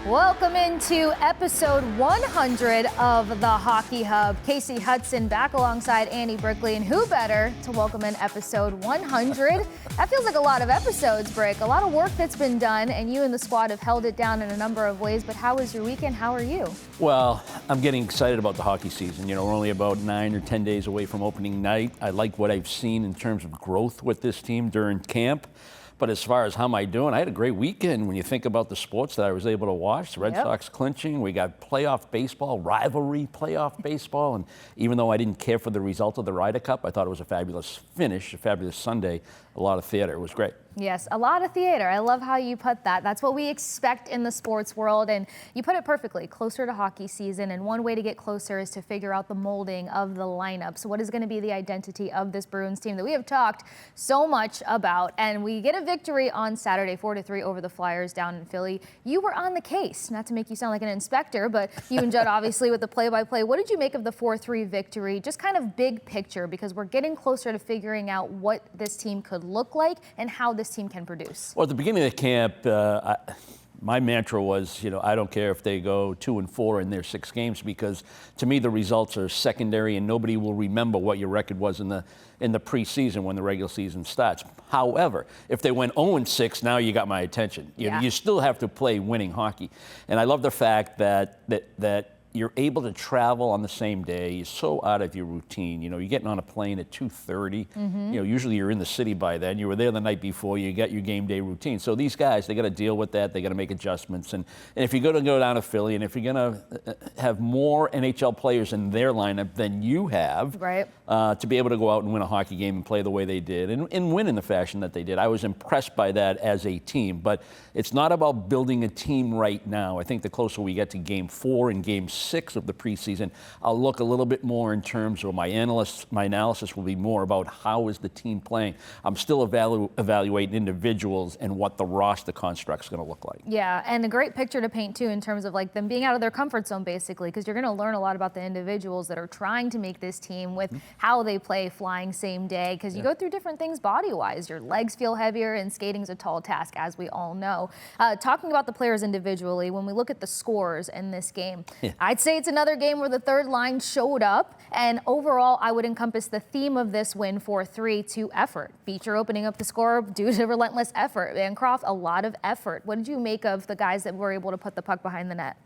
Welcome into episode 100 of the Hockey Hub. Kasey Hudson back alongside Andy Brickley, and who better to welcome in episode 100? That feels like a lot of episodes, Brick. A lot of work that's been done, and you and the squad have held it down in a number of ways. But how was your weekend? How are you? Well, I'm getting excited about the hockey season. You know, we're only about 9 or 10 days away from opening night. I like what I've seen in terms of growth with this team during camp. But as far as how am I doing, I had a great weekend when you think about the sports that I was able to watch. The Red Sox clinching, we got playoff baseball, rivalry playoff baseball. And even though I didn't care for the result of the Ryder Cup, I thought it was a fabulous finish, a fabulous Sunday, a lot of theater. It was great. Yes, a lot of theater. I love how you put that. That's what we expect in the sports world, and you put it perfectly, closer to hockey season, and one way to get closer is to figure out the molding of the lineup. So what is going to be the identity of this Bruins team that we have talked so much about? And we get a victory on Saturday, 4-3 over the Flyers down in Philly. You were on the case, not to make you sound like an inspector, but you and Judd obviously with the play-by-play. What did you make of the 4-3 victory? Just kind of big picture, because we're getting closer to figuring out what this team could look like and how this team can produce. Well, at the beginning of the camp, my mantra was, you know, I don't care if they go 2-4 in their 6 games, because to me the results are secondary and nobody will remember what your record was in the preseason when the regular season starts. However, if they went 0-6, now you got my attention. You still have to play winning hockey. And I love the fact that you're able to travel on the same day. You're so out of your routine. You know, you're getting on a plane at 2:30. You know, usually you're in the city by then. You were there the night before. You got your game day routine. So these guys, they got to deal with that. They got to make adjustments. And if you're going to go down to Philly, and if you're going to have more NHL players in their lineup than you have, to be able to go out and win a hockey game and play the way they did and win in the fashion that they did, I was impressed by that as a team. But it's not about building a team right now. I think the closer we get to Game 4 and Game 6 of the preseason, I'll look a little bit more in terms of my analysis will be more about how is the team playing. I'm still evaluating individuals and what the roster construct's going to look like. Yeah, and a great picture to paint too in terms of like them being out of their comfort zone basically, because you're going to learn a lot about the individuals that are trying to make this team with how they play flying same day, because you go through different things body-wise. Your legs feel heavier and skating's a tall task, as we all know. Talking about the players individually, when we look at the scores in this game, I'd say it's another game where the third line showed up, and overall I would encompass the theme of this win 4-3 to effort. Beecher opening up the score due to relentless effort. Bancroft, a lot of effort. What did you make of the guys that were able to put the puck behind the net?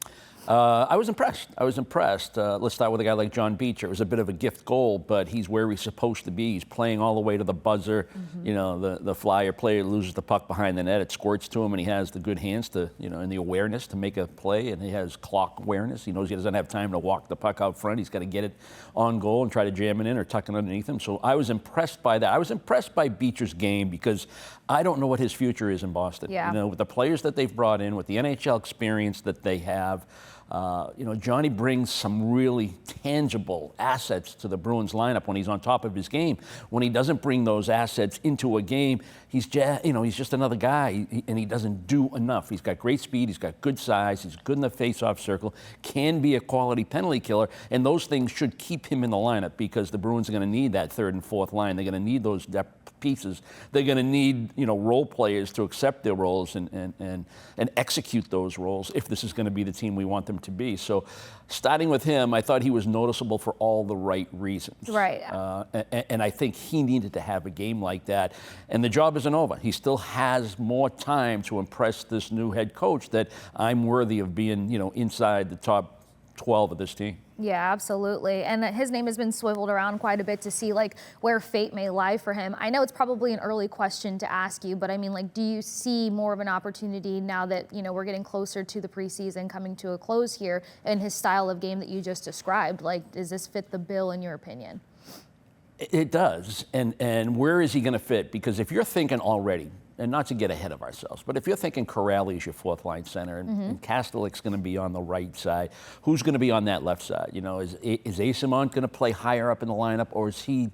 I was impressed. Let's start with a guy like John Beecher. It was a bit of a gift goal, but he's where he's supposed to be. He's playing all the way to the buzzer. You know, the Flyer player loses the puck behind the net. It squirts to him, and he has the good hands to, you know, and the awareness to make a play, and he has clock awareness. He knows he doesn't have time to walk the puck out front. He's got to get it on goal and try to jam it in or tuck it underneath him. So I was impressed by that. I was impressed by Beecher's game because I don't know what his future is in Boston. You know, with the players that they've brought in, with the NHL experience that they have, you know, Johnny brings some really tangible assets to the Bruins lineup when he's on top of his game. When he doesn't bring those assets into a game, he's just another guy, and he doesn't do enough. He's got great speed, he's got good size, he's good in the face-off circle, can be a quality penalty killer, and those things should keep him in the lineup, because the Bruins are going to need that third and fourth line. They're going to need those depth pieces. They're going to need, you know, role players to accept their roles and execute those roles if this is going to be the team we want them to be. So starting with him, I thought he was noticeable for all the right reasons. And I think he needed to have a game like that. And the job isn't over. He still has more time to impress this new head coach that I'm worthy of being, you know, inside the top 12 of this team. Yeah, absolutely. And his name has been swiveled around quite a bit to see like where fate may lie for him. I know it's probably an early question to ask you, but I mean, like, do you see more of an opportunity now that, you know, we're getting closer to the preseason coming to a close here, and his style of game that you just described? Like, does this fit the bill in your opinion? It does. And where is he going to fit? Because if you're thinking already, and not to get ahead of ourselves, but if you're thinking Corrali is your fourth line center and Kastelik's going to be on the right side, who's going to be on that left side? You know, is Asimon going to play higher up in the lineup, or is he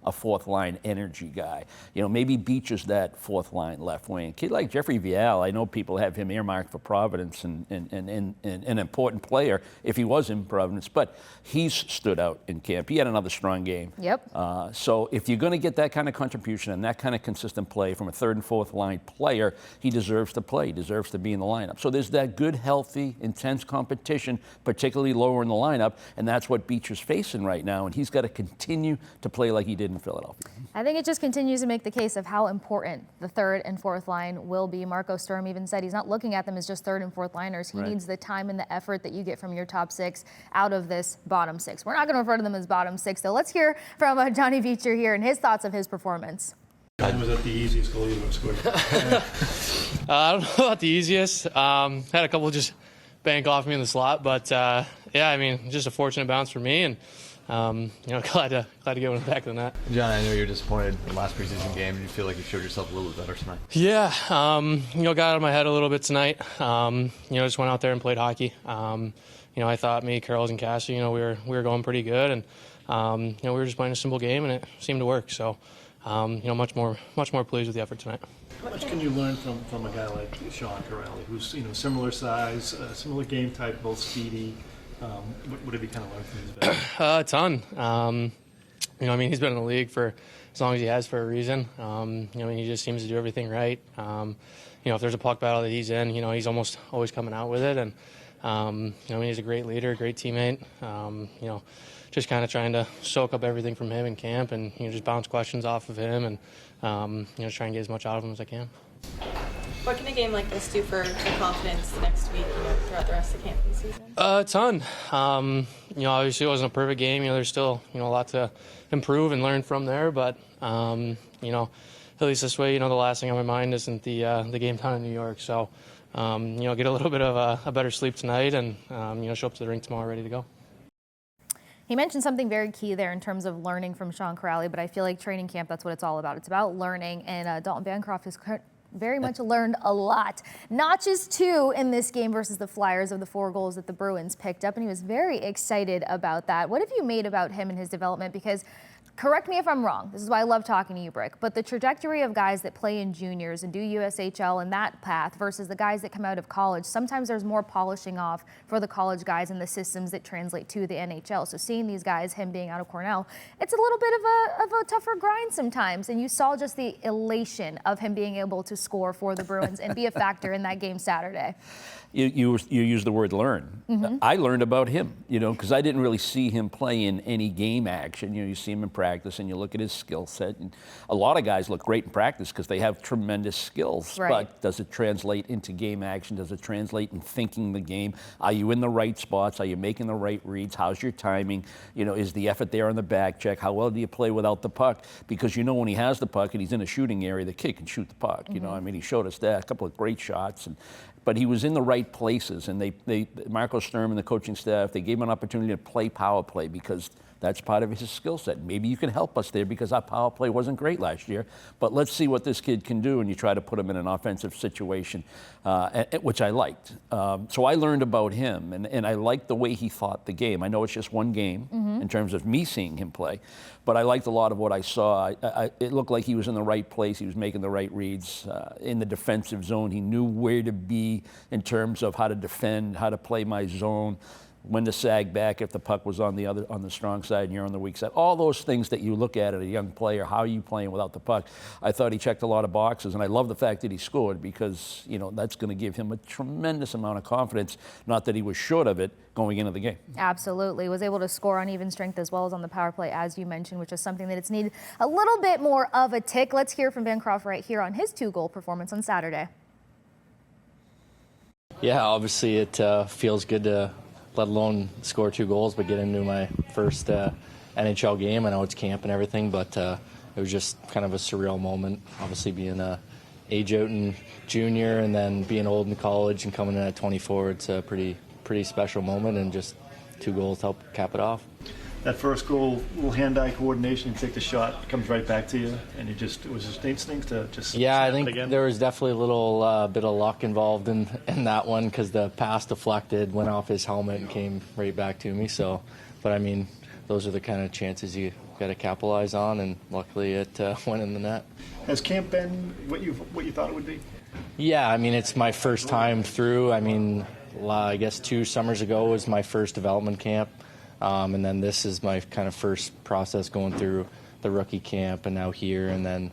a fourth line energy guy. Maybe Beecher's that fourth line left wing. A kid like Jeffrey Vial, I know people have him earmarked for Providence and an important player if he was in Providence, but he's stood out in camp. He had another strong game. Yep. So if you're going to get that kind of contribution and that kind of consistent play from a third and fourth line player, he deserves to play, he deserves to be in the lineup. So there's that good, healthy, intense competition, particularly lower in the lineup, and that's what Beecher's facing right now, and he's got to continue to play like he did in Philadelphia. I think it just continues to make the case of how important the third and fourth line will be. Marco Sturm even said he's not looking at them as just third and fourth liners. He needs the time and the effort that you get from your top six out of this bottom six. We're not going to refer to them as bottom six, though. Let's hear from Johnny Beecher here and his thoughts of his performance. Was that the easiest goal you ever scored? I don't know about the easiest. Had a couple just bank off me in the slot, but yeah, I mean, just a fortunate bounce for me, and glad to get one back of the net. John, I know you were disappointed in the last preseason game. Do you feel like you showed yourself a little bit better tonight? Yeah, got out of my head a little bit tonight. Just went out there and played hockey. I thought me, Carls, and Cassie, we were going pretty good, and we were just playing a simple game, and it seemed to work. So, much more pleased with the effort tonight. How much can you learn from a guy like Sean Corrali, who's similar size, similar game type, both speedy? What have you kind of learned from these guys? A ton. He's been in the league for as long as he has for a reason. He just seems to do everything right. If there's a puck battle that he's in, he's almost always coming out with it. And, he's a great leader, great teammate. Just kind of trying to soak up everything from him in camp and, just bounce questions off of him and, try and get as much out of him as I can. What can a game like this do for the confidence next week, throughout the rest of the camp and season? A ton. Obviously it wasn't a perfect game. There's still, a lot to improve and learn from there. But, at least this way, the last thing on my mind isn't the game down in New York. So, get a little bit of a better sleep tonight and, show up to the rink tomorrow ready to go. He mentioned something very key there in terms of learning from Sean Corrali, but I feel like training camp, that's what it's all about. It's about learning, and Dalton Bancroft has very much learned a lot. Notches 2 in this game versus the Flyers of the 4 goals that the Bruins picked up, and he was very excited about that. What have you made about him and his development? Because correct me if I'm wrong. This is why I love talking to you, Brick. But the trajectory of guys that play in juniors and do USHL and that path versus the guys that come out of college, sometimes there's more polishing off for the college guys and the systems that translate to the NHL. So seeing these guys, him being out of Cornell, it's a little bit of a tougher grind sometimes. And you saw just the elation of him being able to score for the Bruins and be a factor in that game Saturday. You use the word learn. Mm-hmm. I learned about him, because I didn't really see him play in any game action. You see him in practice and you look at his skill set. And a lot of guys look great in practice because they have tremendous skills. Right. But does it translate into game action? Does it translate in thinking the game? Are you in the right spots? Are you making the right reads? How's your timing? Is the effort there on the back check? How well do you play without the puck? Because when he has the puck and he's in a shooting area, the kid can shoot the puck. Mm-hmm. He showed us that, a couple of great shots. But he was in the right places, and they Marco Sturm and the coaching staff, they gave him an opportunity to play power play because that's part of his skill set. Maybe you can help us there because our power play wasn't great last year, but let's see what this kid can do, and you try to put him in an offensive situation, which I liked. So I learned about him, and I liked the way he thought the game. I know it's just one game in terms of me seeing him play, but I liked a lot of what I saw. It looked like he was in the right place. He was making the right reads in the defensive zone. He knew where to be in terms of how to defend, how to play my zone, when to sag back if the puck was on the strong side and you're on the weak side. All those things that you look at a young player, how are you playing without the puck? I thought he checked a lot of boxes, and I love the fact that he scored because, that's going to give him a tremendous amount of confidence, not that he was short of it going into the game. Absolutely. Was able to score on even strength as well as on the power play, as you mentioned, which is something that it's needed a little bit more of a tick. Let's hear from Bancroft right here on his 2-goal performance on Saturday. Yeah, obviously it feels good to let alone score 2 goals, but get into my first NHL game. I know it's camp and everything, but it was just kind of a surreal moment. Obviously being a age out in junior and then being old in college and coming in at 24, it's a pretty special moment, and just 2 goals to help cap it off. That first goal, little hand-eye coordination, you take the shot, it comes right back to you, and it was just instinct to just I think it again. There was definitely a little bit of luck involved in that one because the pass deflected, went off his helmet, and came right back to me. So, but I mean, those are the kind of chances you got to capitalize on, and luckily it went in the net. Has camp been what you thought it would be? Yeah, I mean, it's my first time through. I mean, I guess 2 summers ago was my first development camp, and then this is my kind of first process going through the rookie camp, and now here, and then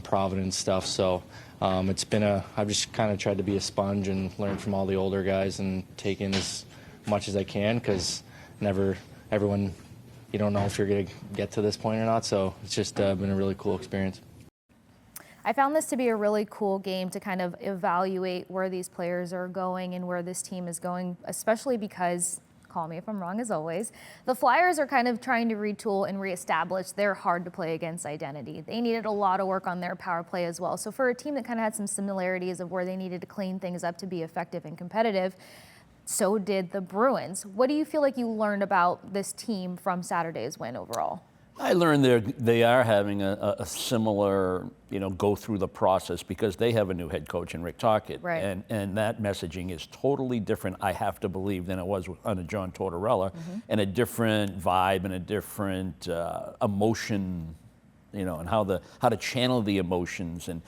Providence stuff. So it's been I've just kind of tried to be a sponge and learn from all the older guys and take in as much as I can, because everyone, you don't know if you're going to get to this point or not. So it's just been a really cool experience. I found this to be a really cool game to kind of evaluate where these players are going and where this team is going, especially because, call me if I'm wrong as always, the Flyers are kind of trying to retool and reestablish their hard-to-play-against identity. They needed a lot of work on their power play as well. So for a team that kind of had some similarities of where they needed to clean things up to be effective and competitive, so did the Bruins. What do you feel like you learned about this team from Saturday's win overall? I learned they are having a similar, go through the process, because they have a new head coach in Rick Tocchet. Right. And that messaging is totally different, I have to believe, than it was under John Tortorella, and a different vibe and a different emotion, and how to channel the emotions, and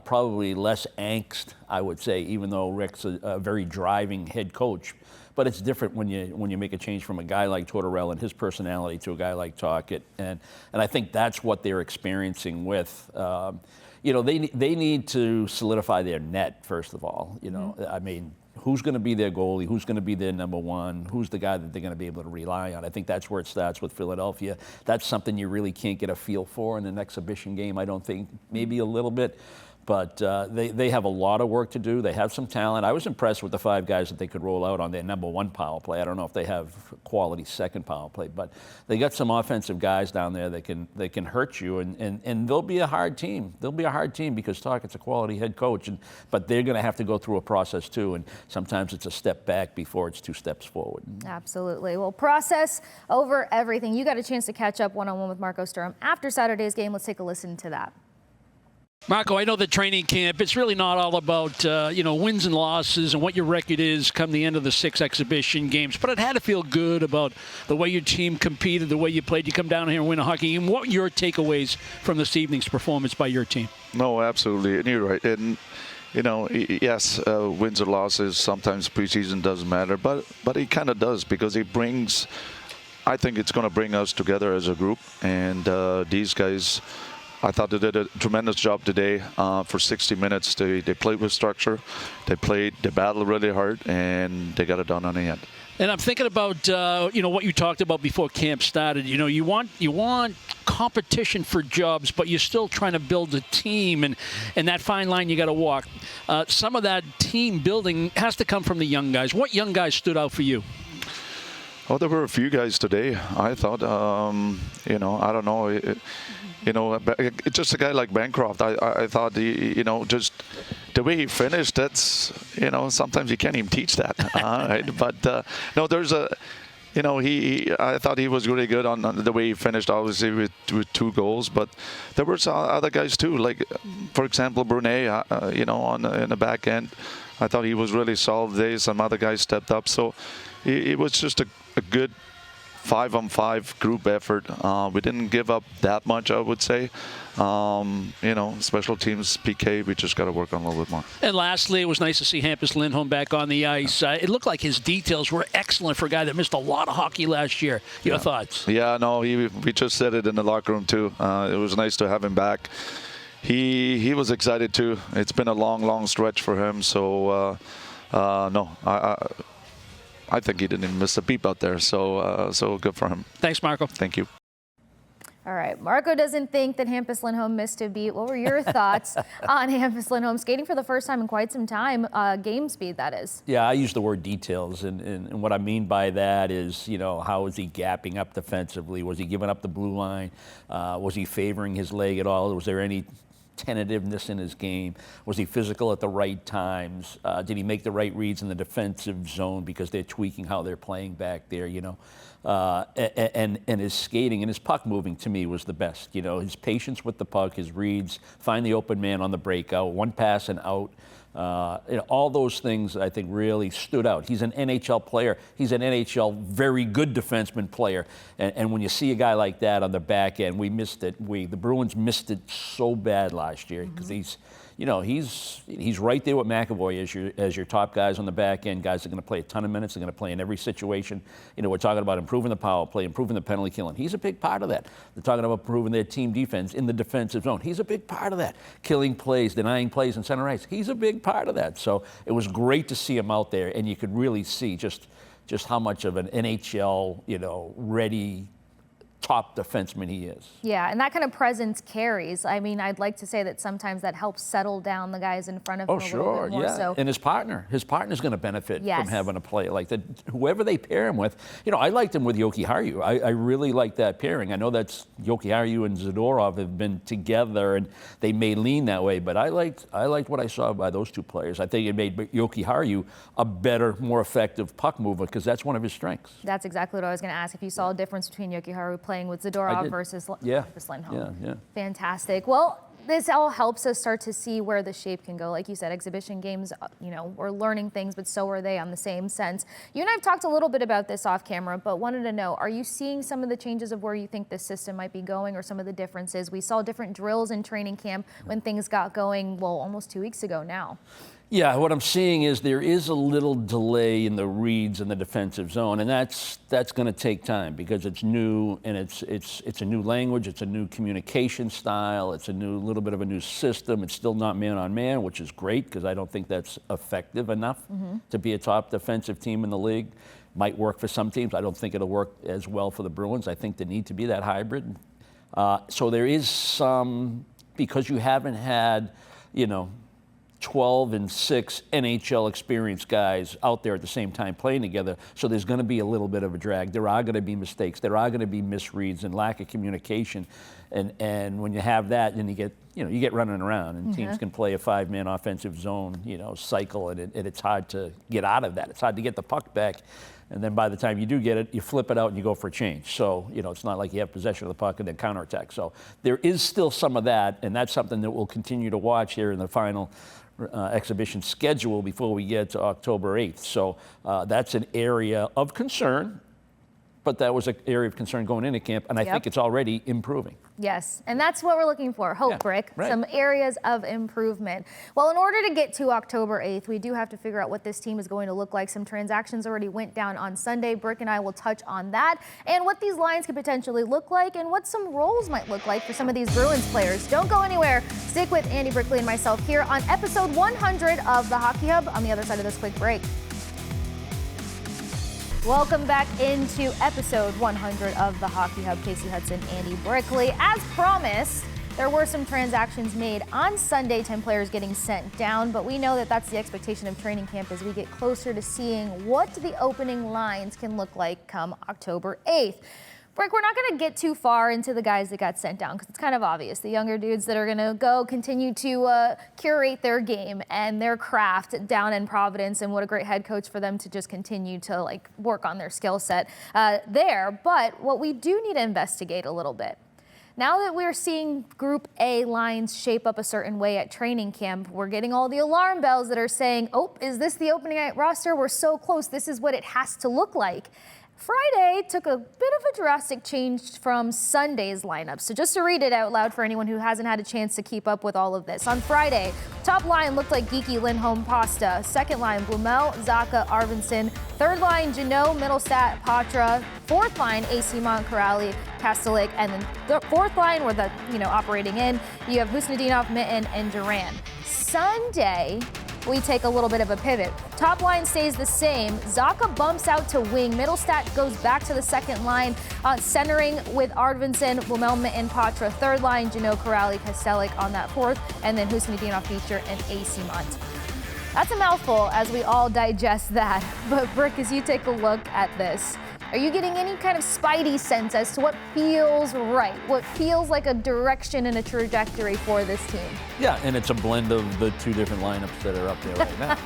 probably less angst, I would say, even though Rick's a very driving head coach. But it's different when you make a change from a guy like Tortorella and his personality to a guy like Tocchet, and I think that's what they're experiencing with. They need to solidify their net, first of all. I mean, who's going to be their goalie? Who's going to be their number one? Who's the guy that they're going to be able to rely on? I think that's where it starts with Philadelphia. That's something you really can't get a feel for in an exhibition game, I don't think. Maybe a little bit. But they have a lot of work to do. They have some talent. I was impressed with the 5 guys that they could roll out on their number 1 power play. I don't know if they have quality second power play, but they got some offensive guys down there that can hurt you, and they'll be a hard team. They'll be a hard team because Tocchett's a quality head coach, but they're going to have to go through a process too, and sometimes it's a step back before it's 2 steps forward. Absolutely. Well, process over everything. You got a chance to catch up one-on-one with Marco Sturm after Saturday's game. Let's take a listen to that. Marco, I know that training camp, it's really not all about, wins and losses and what your record is come the end of the 6 exhibition games, but it had to feel good about the way your team competed, the way you played. You come down here and win a hockey game. What were your takeaways from this evening's performance by your team? No, absolutely. And you're right. And, yes, wins or losses, sometimes preseason doesn't matter, but it kind of does, because it brings, I think it's going to bring us together as a group. And these guys, I thought they did a tremendous job today. For 60 minutes, they played with structure. They battled really hard, and they got it done on the end. And I'm thinking about, what you talked about before camp started. You want competition for jobs, but you're still trying to build a team, and that fine line you got to walk. Some of that team building has to come from the young guys. What young guys stood out for you? Oh, there were a few guys today. I thought, I don't know. Just a guy like Bancroft, I thought, just the way he finished, that's, sometimes you can't even teach that. Right? But, no, there's I thought he was really good on the way he finished, obviously, with 2 goals. But there were some other guys, too, like, for example, Brunet, in the back end. I thought he was really solid today. Some other guys stepped up. So it was just a good 5-on-5 group effort. We didn't give up that much, I would say. Special teams, PK, we just got to work on a little bit more. And lastly, it was nice to see Hampus Lindholm back on the ice. It looked like his details were excellent for a guy that missed a lot of hockey last year. Your thoughts? Yeah, no, we just said it in the locker room too. It was nice to have him back. He was excited too. It's been a long stretch for him. So I think he didn't even miss a beep out there, so good for him. Thanks, Marco. Thank you. All right, Marco doesn't think that Hampus Lindholm missed a beat. What were your thoughts on Hampus Lindholm skating for the first time in quite some time, game speed, that is? Yeah, I use the word details, and what I mean by that is, how is he gapping up defensively? Was he giving up the blue line? Was he favoring his leg at all? Was there any tentativeness in his game? Was he physical at the right times? Did he make the right reads in the defensive zone because they're tweaking how they're playing back there, and his skating and his puck moving, to me, was the best. His patience with the puck, his reads, find the open man on the breakout, 1 pass and out. All those things I think really stood out. He's an NHL player. He's an NHL very good defenseman player. And when you see a guy like that on the back end, we missed it. The Bruins missed it so bad last year because he's right there with McAvoy as your top guys on the back end. Guys are going to play a ton of minutes. They're going to play in every situation. We're talking about improving the power play, improving the penalty killing. He's a big part of that. They're talking about improving their team defense in the defensive zone. He's a big part of that. Killing plays, denying plays in center ice. He's a big part of that. So it was great to see him out there, and you could really see just how much of an NHL, ready top defenseman he is. Yeah, and that kind of presence carries. I mean, I'd like to say that sometimes that helps settle down the guys in front of him a little bit more. Yeah. So. And his partner's going to benefit Yes. from having a player like that. Whoever they pair him with, I liked him with Jokiharju. I really like that pairing. I know that's Jokiharju and Zadorov have been together, and they may lean that way, but I liked what I saw by those two players. I think it made Jokiharju a better, more effective puck mover because that's one of his strengths. That's exactly what I was going to ask. If you saw a difference between Jokiharju playing with Zadorov versus Hampus Lindholm. Yeah. Fantastic. Well, this all helps us start to see where the shape can go. Like you said, exhibition games, we're learning things, but so are they on the same sense. You and I have talked a little bit about this off camera, but wanted to know, are you seeing some of the changes of where you think this system might be going or some of the differences? We saw different drills in training camp when things got going, almost 2 weeks ago now. Yeah, what I'm seeing is there is a little delay in the reads in the defensive zone, and that's going to take time because it's new and it's a new language, it's a new communication style, it's a little bit of a new system. It's still not man on man, which is great because I don't think that's effective enough to be a top defensive team in the league. Might work for some teams. I don't think it'll work as well for the Bruins. I think they need to be that hybrid. So there is some, because you haven't had, 12 and 6 NHL experienced guys out there at the same time playing together. So there's going to be a little bit of a drag. There are going to be mistakes. There are going to be misreads and lack of communication. And when you have that, then you get running around, and teams can play a 5-man offensive zone, cycle, and it's hard to get out of that. It's hard to get the puck back. And then by the time you do get it, you flip it out and you go for a change. So, it's not like you have possession of the puck and then counterattack. So there is still some of that, and that's something that we'll continue to watch here in the final exhibition schedule before we get to October 8th. So that's an area of concern, but that was an area of concern going into camp, and I think it's already improving. Yes, and that's what we're looking for. Hope, Brick. Right. Some areas of improvement. Well, in order to get to October 8th, we do have to figure out what this team is going to look like. Some transactions already went down on Sunday. Brick and I will touch on that and what these lines could potentially look like and what some roles might look like for some of these Bruins players. Don't go anywhere. Stick with Andy Brickley and myself here on episode 100 of the Hockey Hub on the other side of this quick break. Welcome back into episode 100 of the Hockey Hub. Kasey Hudson, Andy Brickley. As promised, there were some transactions made on Sunday, 10 players getting sent down, but we know that that's the expectation of training camp as we get closer to seeing what the opening lines can look like come October 8th. Brick, we're not going to get too far into the guys that got sent down because it's kind of obvious. The younger dudes that are going to continue to curate their game and their craft down in Providence, and what a great head coach for them to just continue to work on their skill set there. But what we do need to investigate a little bit. Now that we're seeing Group A lines shape up a certain way at training camp, we're getting all the alarm bells that are saying, oh, is this the opening night roster? We're so close. This is what it has to look like. Friday took a bit of a drastic change from Sunday's lineup. So just to read it out loud for anyone who hasn't had a chance to keep up with all of this. On Friday, top line looked like Geeky, Lindholm, Pasta. Second line, Blumel, Zacha, Arvidsson. Third line, Janot, Middlestat, Patra. Fourth line, AC Montcorrali, Kastelik. And then the fourth line, where the, operating in, you have Husnudinov, Mitten, and Duran. Sunday, we take a little bit of a pivot. Top line stays the same. Zacha bumps out to wing. Middlestat goes back to the second line, centering with Arvidsson, Blumel, Mitten, Patra. Third line, Janot, Corrali, Kastelik on that fourth, and then Husnudinov feature and AC Mont. That's a mouthful as we all digest that. But Brick, as you take a look at this, Are you getting any kind of spidey sense as to what feels right, what feels like a direction and a trajectory for this team? Yeah, and it's a blend of the two different lineups that are up there right now.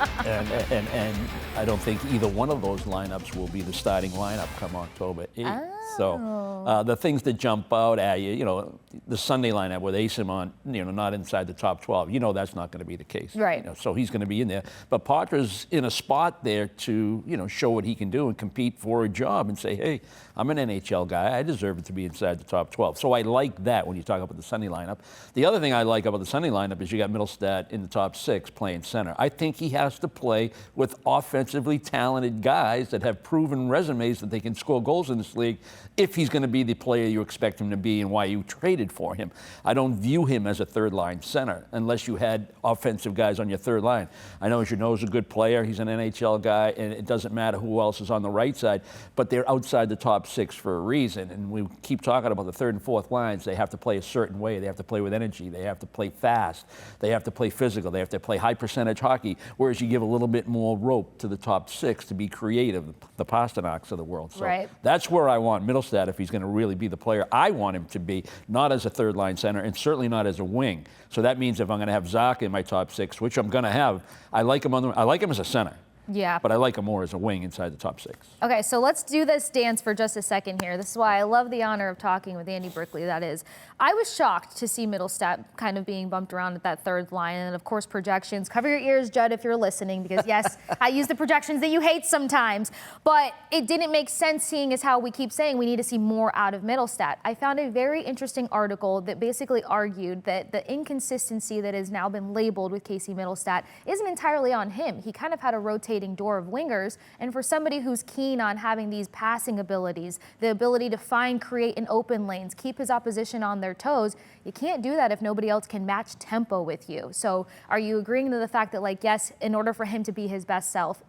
and I don't think either one of those lineups will be the starting lineup come October 8th. So the things that jump out at you, the Sunday lineup with Asim not inside the top 12, that's not going to be the case. Right. So he's going to be in there. But Poitras in a spot there to, show what he can do and compete for a job and say, hey, I'm an NHL guy. I deserve it to be inside the top 12. So I like that when you talk about the Sunday lineup. The other thing I like about the Sunday lineup is you got Mittelstadt in the top 6 playing center. I think he has to play with offensively talented guys that have proven resumes that they can score goals in this league if he's going to be the player you expect him to be and why you traded for him. I don't view him as a third-line center unless you had offensive guys on your third line. I know, as you know, he's a good player. He's an NHL guy, and it doesn't matter who else is on the right side, but they're outside the top 6 for a reason. And we keep talking about the third and fourth lines. They have to play a certain way. They have to play with energy. They have to play fast. They have to play physical. They have to play high-percentage hockey, whereas you give a little bit more rope to the top 6 to be creative, the Pasternaks of the world. So that's where I want Mittelstadt if he's going to really be the player I want him to be, not as a third-line center and certainly not as a wing. So that means if I'm going to have Zach in my top 6, which I'm going to have, I like him as a center. Yeah. But I like him more as a wing inside the top 6. Okay, so let's do this dance for just a second here. This is why I love the honor of talking with Andy Brickley, that is. I was shocked to see Mittelstadt kind of being bumped around at that third line. And of course, projections. Cover your ears, Judd, if you're listening, because yes, I use the projections that you hate sometimes. But it didn't make sense, seeing as how we keep saying we need to see more out of Mittelstadt. I found a very interesting article that basically argued that the inconsistency that has now been labeled with Kasey Mittelstadt isn't entirely on him. He kind of had a rotating door of wingers, and for somebody who's keen on having these passing abilities, the ability to find, create in open lanes, keep his opposition on their toes, you can't do that if nobody else can match tempo with you. So are you agreeing to the fact that, like, yes, in order for him to be his best self,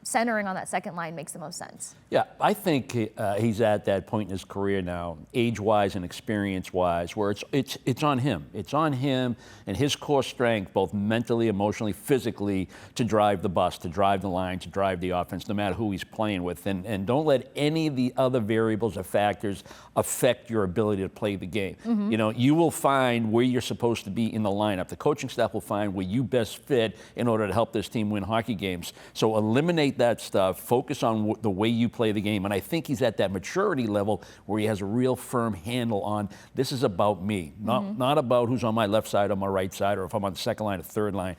centering on that second line makes the most sense? Yeah, I think he's at that point in his career now, age-wise and experience-wise, where it's on him. It's on him and his core strength, both mentally, emotionally, physically, to drive the bus, to drive the line, to drive the offense, no matter who he's playing with. And don't let any of the other variables or factors affect your ability to play the game. You will find where you're supposed to be in the lineup. The coaching staff will find where you best fit in order to help this team win hockey games. So eliminate that stuff, focus on the way you play the game, and I think he's at that maturity level where he has a real firm handle on, this is about me, not about who's on my left side or my right side, or if I'm on the second line or third line.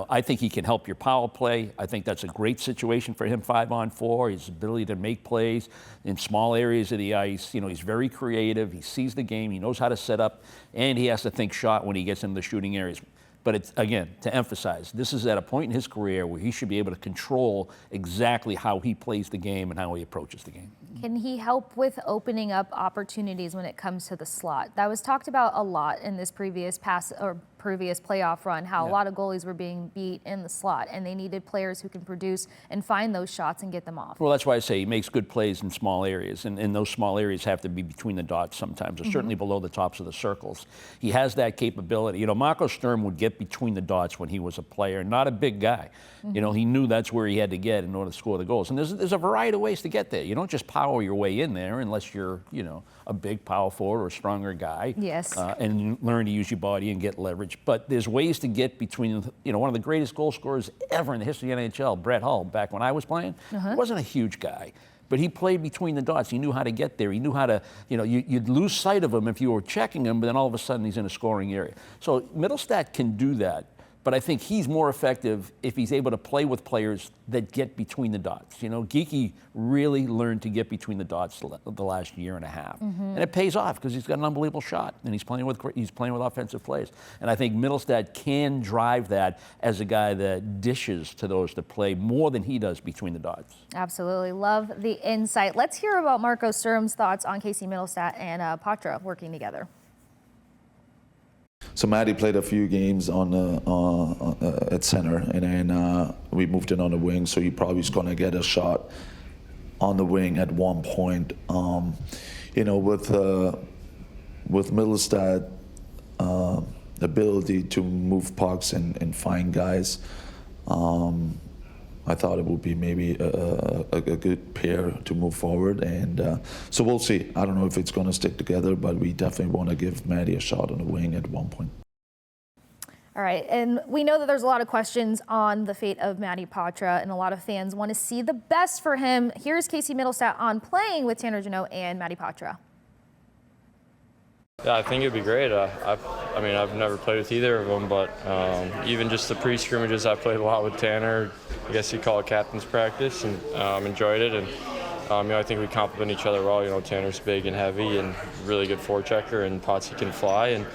I think he can help your power play. I think that's a great situation for him 5-on-4, his ability to make plays in small areas of the ice. He's very creative, he sees the game, he knows how to set up, and he has to think shot when he gets into the shooting areas. But it's, again, to emphasize, this is at a point in his career where he should be able to control exactly how he plays the game and how he approaches the game. Can he help with opening up opportunities when it comes to the slot? That was talked about a lot in this previous playoff run, how a lot of goalies were being beat in the slot, and they needed players who can produce and find those shots and get them off. Well, that's why I say he makes good plays in small areas, and those small areas have to be between the dots sometimes, or certainly below the tops of the circles. He has that capability. Marco Sturm would get between the dots when he was a player, not a big guy. He knew that's where he had to get in order to score the goals. And there's a variety of ways to get there. You don't just power your way in there unless you're, a big power forward or a stronger guy. Yes. And learn to use your body and get leverage. But there's ways to get between, one of the greatest goal scorers ever in the history of the NHL, Brett Hull, back when I was playing, he wasn't a huge guy. But he played between the dots. He knew how to get there. He knew how to, you'd lose sight of him if you were checking him, but then all of a sudden he's in a scoring area. So Mittelstadt can do that. But I think he's more effective if he's able to play with players that get between the dots. Geekie really learned to get between the dots the last year and a half. And it pays off because he's got an unbelievable shot and he's playing with offensive plays. And I think Mittelstadt can drive that as a guy that dishes to those that play more than he does between the dots. Absolutely. Love the insight. Let's hear about Marco Sturm's thoughts on Kasey Mittelstadt and Poitras working together. So Matty played a few games at center, and then we moved in on the wing. So he probably is going to get a shot on the wing at one point. With Mittelstadt ability to move pucks and find guys I thought it would be maybe a good pair to move forward, and so we'll see. I don't know if it's going to stick together, but we definitely want to give Maddie a shot on the wing at one point. All right, and we know that there's a lot of questions on the fate of Matty Patra, and a lot of fans want to see the best for him. Here's Casey Mittelstadt on playing with Tanner Jeannot and Matty Patra. Yeah, I think it'd be great. I mean, I've never played with either of them, but even just the pre-scrimmages, I played a lot with Tanner. I guess you call it captain's practice, and enjoyed it. And I think we complement each other well. Tanner's big and heavy and really good forechecker, and Potsy can fly. And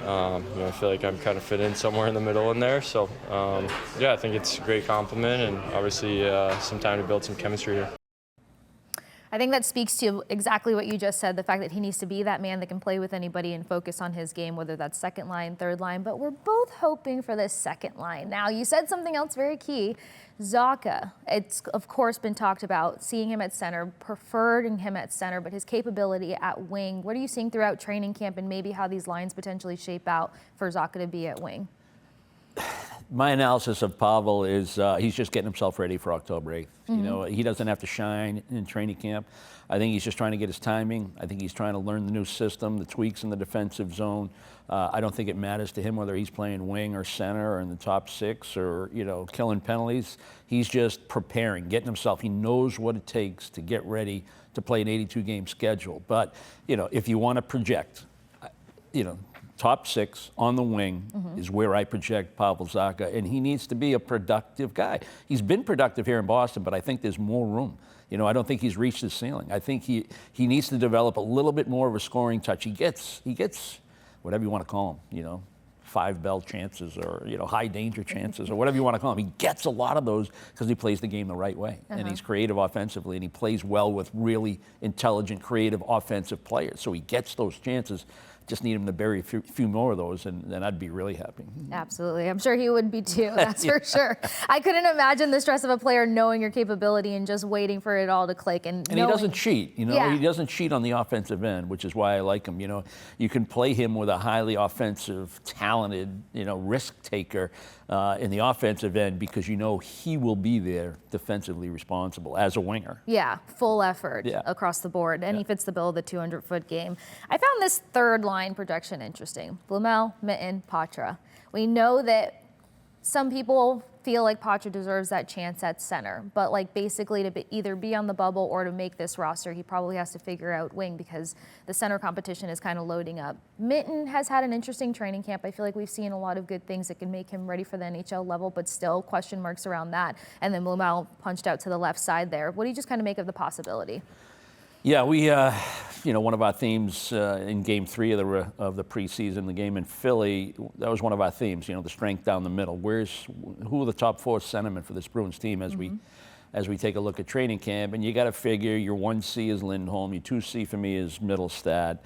I feel like I'm kind of fit in somewhere in the middle in there. So yeah, I think it's a great compliment, and obviously some time to build some chemistry here. I think that speaks to exactly what you just said, the fact that he needs to be that man that can play with anybody and focus on his game, whether that's second line, third line, but we're both hoping for this second line. Now, you said something else very key, Zacha. It's, of course, been talked about, seeing him at center, preferring him at center, but his capability at wing. What are you seeing throughout training camp and maybe how these lines potentially shape out for Zacha to be at wing? My analysis of Pavel is he's just getting himself ready for October 8th. He doesn't have to shine in training camp. I think he's just trying to get his timing. I think he's trying to learn the new system, the tweaks in the defensive zone. I don't think it matters to him whether he's playing wing or center or in the top six or, killing penalties. He's just preparing, getting himself. He knows what it takes to get ready to play an 82-game schedule. But, if you want to project, top six on the wing is where I project Pavel Zacha, and he needs to be a productive guy. He's been productive here in Boston, but I think there's more room. I don't think he's reached his ceiling. I think he needs to develop a little bit more of a scoring touch. He gets whatever you want to call him, 5-bell chances or, high danger chances or whatever you want to call him. He gets a lot of those because he plays the game the right way. And he's creative offensively, and he plays well with really intelligent, creative offensive players. So he gets those chances. Just need him to bury a few more of those, and then I'd be really happy. Absolutely. I'm sure he would be too, that's for sure. I couldn't imagine the stress of a player knowing your capability and just waiting for it all to click. And he doesn't cheat, He doesn't cheat on the offensive end, which is why I like him. You can play him with a highly offensive, talented, risk taker in the offensive end because he will be there defensively responsible as a winger. Yeah, full effort across the board, and he fits the bill of the 200-foot game. I found this third line projection interesting. Blumel, Mitten, Patra. We know that some people feel like Patra deserves that chance at center, but basically to either be on the bubble or to make this roster, he probably has to figure out wing because the center competition is kind of loading up. Mitten has had an interesting training camp. I feel like we've seen a lot of good things that can make him ready for the NHL level, but still question marks around that. And then Blumel punched out to the left side there. What do you just kind of make of the possibility? Yeah, we, one of our themes in Game 3 of the preseason, the game in Philly, that was one of our themes. The strength down the middle. Who are the top 4 centermen for this Bruins team as we take a look at training camp? And you got to figure your 1C is Lindholm, your 2C for me is Mittelstadt.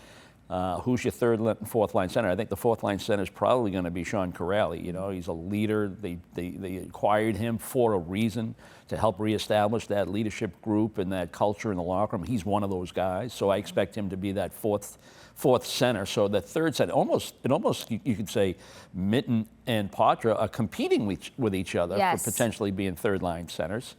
Who's your third and fourth line center? I think the fourth line center is probably going to be Sean Corrali. He's a leader. They acquired him for a reason, to help reestablish that leadership group and that culture in the locker room. He's one of those guys, so I expect him to be that fourth center. So the third center, you could say Mitten and Patra are competing with each other for potentially being third line centers.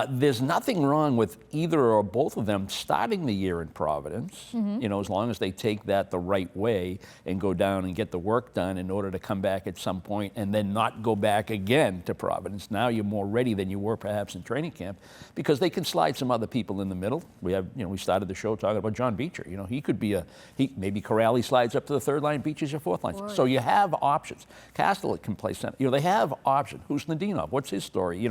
There's nothing wrong with either or both of them starting the year in Providence, as long as they take that the right way and go down and get the work done in order to come back at some point and then not go back again to Providence. Now you're more ready than you were perhaps in training camp because they can slide some other people in the middle. We have, we started the show talking about John Beecher. He could be maybe Corrali slides up to the third line, Beecher's your fourth line. Boy. So you have options. Castellet can play center. They have options. Who's Nadinov? What's his story?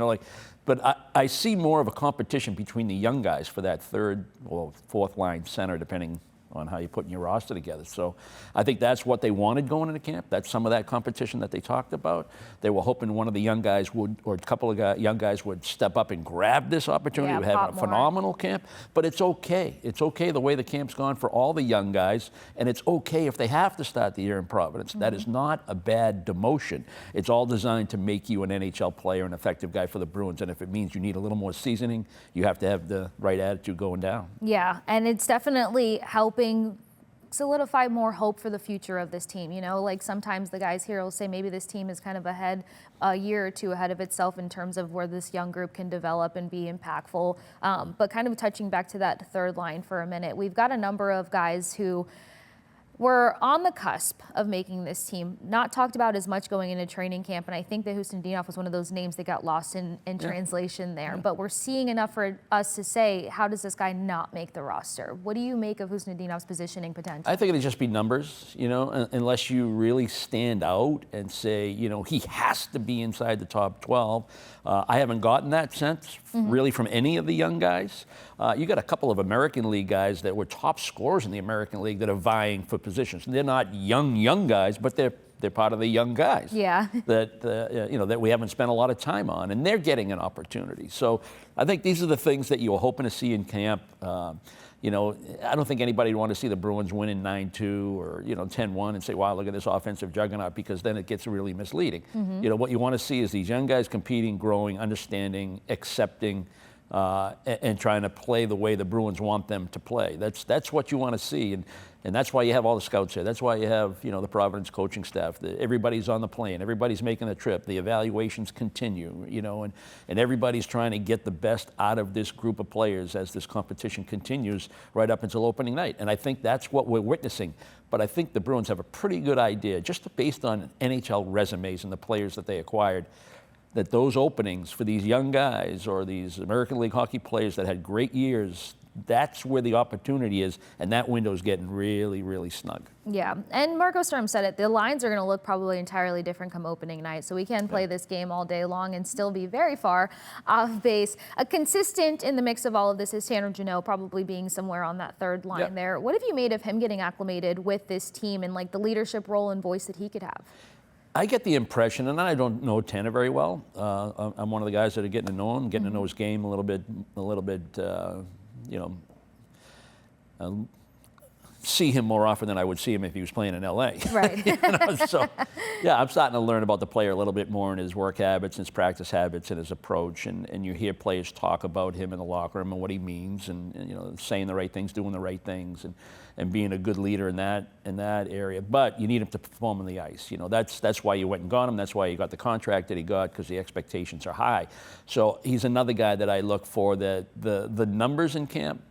But I see more of a competition between the young guys for that third or fourth line center, depending on how you're putting your roster together. So I think that's what they wanted going into camp. That's some of that competition that they talked about. They were hoping one of the young guys or a couple of young guys would step up and grab this opportunity. We're having a phenomenal camp, but it's okay. It's okay the way the camp's gone for all the young guys, and it's okay if they have to start the year in Providence. That is not a bad demotion. It's all designed to make you an NHL player, an effective guy for the Bruins, and if it means you need a little more seasoning, you have to have the right attitude going down. Yeah, and it's definitely helping solidify more hope for the future of this team? You know, like sometimes the guys here will say maybe this team is kind of ahead, a year or two ahead of itself in terms of where this young group can develop and be impactful. But kind of touching back to that third line for a minute, we've got a number of guys who were on the cusp of making this team, not talked about as much going into training camp, and I think that Zdeno was one of those names that got lost in translation there. But we're seeing enough for us to say, how does this guy not make the roster? What do you make of Zdenov's positioning potential? I think it'd just be numbers, you know, unless you really stand out and say, you know, he has to be inside the top 12. I haven't gotten that sense really from any of the young guys. You got a couple of American League guys that were top scorers in the American League that are vying for positions. They're not young guys, but they're part of the young guys. Yeah. That you know, that we haven't spent a lot of time on, and they're getting an opportunity. So I think these are the things that you were hoping to see in camp. You know, I don't think anybody would want to see the Bruins win in 9-2 or, you know, 10-1 and say, wow, look at this offensive juggernaut, because then it gets really misleading. You know, what you want to see is these young guys competing, growing, understanding, accepting, and trying to play the way the Bruins want them to play. That's what you want to see, and that's why you have all the scouts here. That's why you have, you know, the Providence coaching staff. Everybody's on the plane. Everybody's making the trip. The evaluations continue, you know, and everybody's trying to get the best out of this group of players as this competition continues right up until opening night. And I think that's what we're witnessing. But I think the Bruins have a pretty good idea, just based on NHL resumes and the players that they acquired, that those openings for these young guys or these American League hockey players that had great years, that's where the opportunity is, and that window is getting really, really snug. Yeah, and Marco Sturm said it. The lines are going to look probably entirely different come opening night, so we can play this game all day long and still be very far off base. A consistent in the mix of all of this is Tanner Jeannot, probably being somewhere on that third line there. What have you made of him getting acclimated with this team and like the leadership role and voice that he could have? I get the impression, and I don't know Tanner very well. I'm one of the guys that are getting to know him, getting to know his game a little bit. You know, see him more often than I would see him if he was playing in LA. Right. You know, so, yeah, I'm starting to learn about the player a little bit more and his work habits, his practice habits, and his approach. And you hear players talk about him in the locker room and what he means, and you know, saying the right things, doing the right things, and being a good leader in that area. But you need him to perform on the ice. You know, that's why you went and got him. That's why you got the contract that he got, because the expectations are high. So he's another guy that I look for. That the numbers in camp,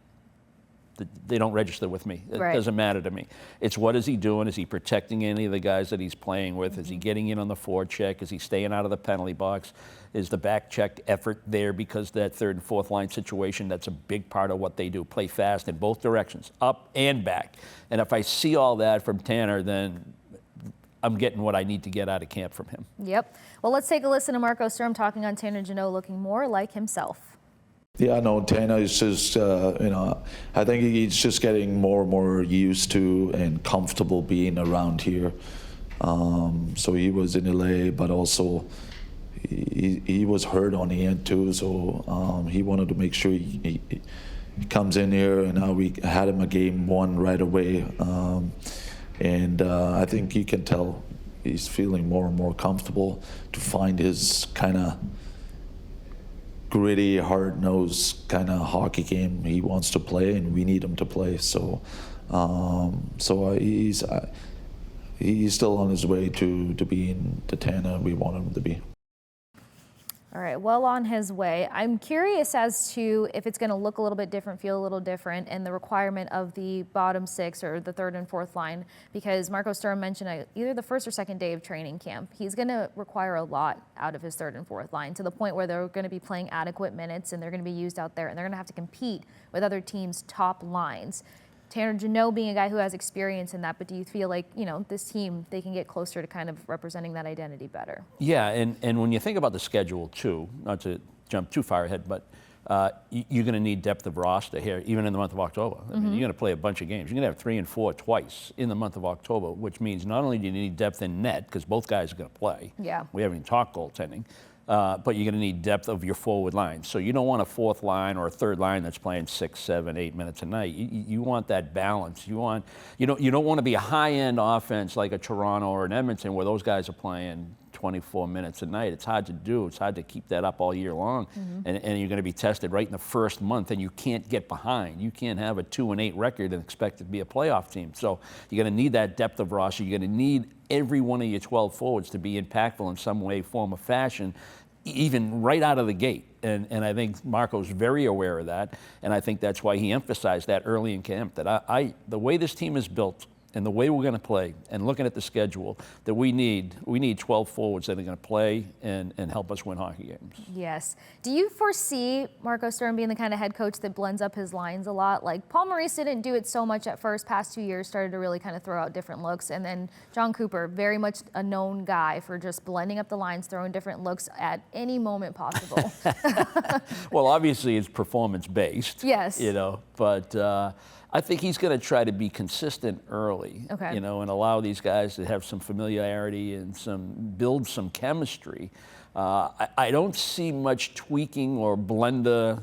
they don't register with me. It doesn't matter to me. It's what is he doing? Is he protecting any of the guys that he's playing with? Is he getting in on the forecheck? Is he staying out of the penalty box? Is the back check effort there? Because that third and fourth line situation, that's a big part of what they do. Play fast in both directions, up and back. And if I see all that from Tanner, then I'm getting what I need to get out of camp from him. Yep. Well, let's take a listen to Marco Sturm talking on Tanner Jeannot looking more like himself. Yeah, no, Tanner is just, you know, I think he's just getting more and more used to and comfortable being around here. So he was in LA, but also he was hurt on the end too. So he wanted to make sure he comes in here, and now we had him a game one right away. And I think you can tell he's feeling more and more comfortable to find his kind of gritty, hard-nosed kind of hockey game he wants to play, and we need him to play. So, he's still on his way to being the Tanner we want him to be. All right, well on his way. I'm curious as to if it's going to look a little bit different, feel a little different, and the requirement of the bottom six or the third and fourth line, because Marco Sturm mentioned either the first or second day of training camp, he's going to require a lot out of his third and fourth line, to the point where they're going to be playing adequate minutes and they're going to be used out there, and they're going to have to compete with other teams' top lines. Tanner Jeannot being a guy who has experience in that, but do you feel like, you know, this team, they can get closer to kind of representing that identity better? Yeah, and when you think about the schedule too, not to jump too far ahead, but you're going to need depth of roster here, even in the month of October. I mean, you're going to play a bunch of games. You're going to have 3 and 4 twice in the month of October, which means not only do you need depth in net, because both guys are going to play. Yeah. We haven't even talked goaltending. But you're going to need depth of your forward line. So you don't want a fourth line or a third line that's playing 6, 7, 8 minutes a night. You want that balance. You don't want to be a high-end offense like a Toronto or an Edmonton, where those guys are playing 24 minutes a night. It's hard to do. It's hard to keep that up all year long. And you're going to be tested right in the first month, and you can't get behind. You can't have a 2-8 record and expect it to be a playoff team. So you're going to need that depth of roster. You're going to need every one of your 12 forwards to be impactful in some way, form, or fashion, even right out of the gate. And I think Marco's very aware of that, and I think that's why he emphasized that early in camp, that the way this team is built and the way we're going to play, and looking at the schedule, that we need 12 forwards that are going to play and help us win hockey games. Yes. Do you foresee Marco Sturm being the kind of head coach that blends up his lines a lot? Like Paul Maurice didn't do it so much at first. Past 2 years started to really kind of throw out different looks. And then John Cooper, very much a known guy for just blending up the lines, throwing different looks at any moment possible. Well, obviously it's performance-based. Yes. But I think he's going to try to be consistent early, okay. and allow these guys to have some familiarity and build some chemistry. I don't see much tweaking or blender,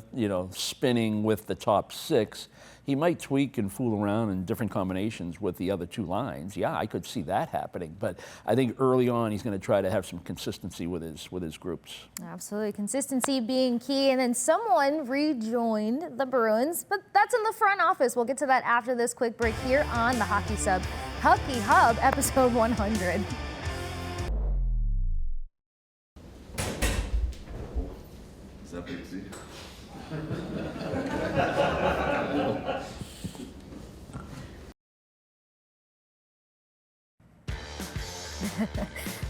spinning with the top six. He might tweak and fool around in different combinations with the other two lines. Yeah, I could see that happening. But I think early on he's going to try to have some consistency with his groups. Absolutely, consistency being key. And then someone rejoined the Bruins, but that's in the front office. We'll get to that after this quick break here on the Hockey Hub, episode 100. Is that big Z?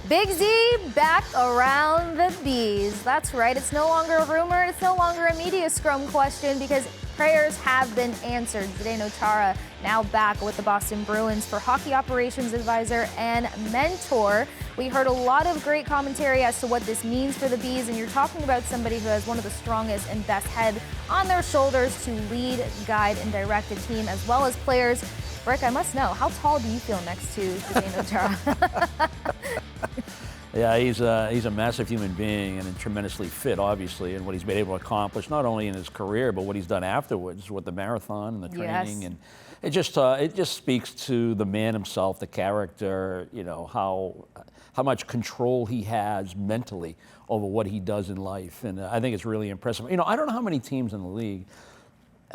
Big Z back around the bees. That's right. It's no longer a rumor. It's no longer a media scrum question because prayers have been answered. Zdeno Chara now back with the Boston Bruins for hockey operations advisor and mentor. We heard a lot of great commentary as to what this means for the Bees, and you're talking about somebody who has one of the strongest and best head on their shoulders to lead, guide, and direct the team, as well as players. Brick, I must know, how tall do you feel next to Zdeno Chara? Yeah, he's a massive human being and tremendously fit, obviously, and what he's been able to accomplish, not only in his career, but what he's done afterwards with the marathon and the training. Yes. And it just speaks to the man himself, the character, how much control he has mentally over what he does in life. And I think it's really impressive. I don't know how many teams in the league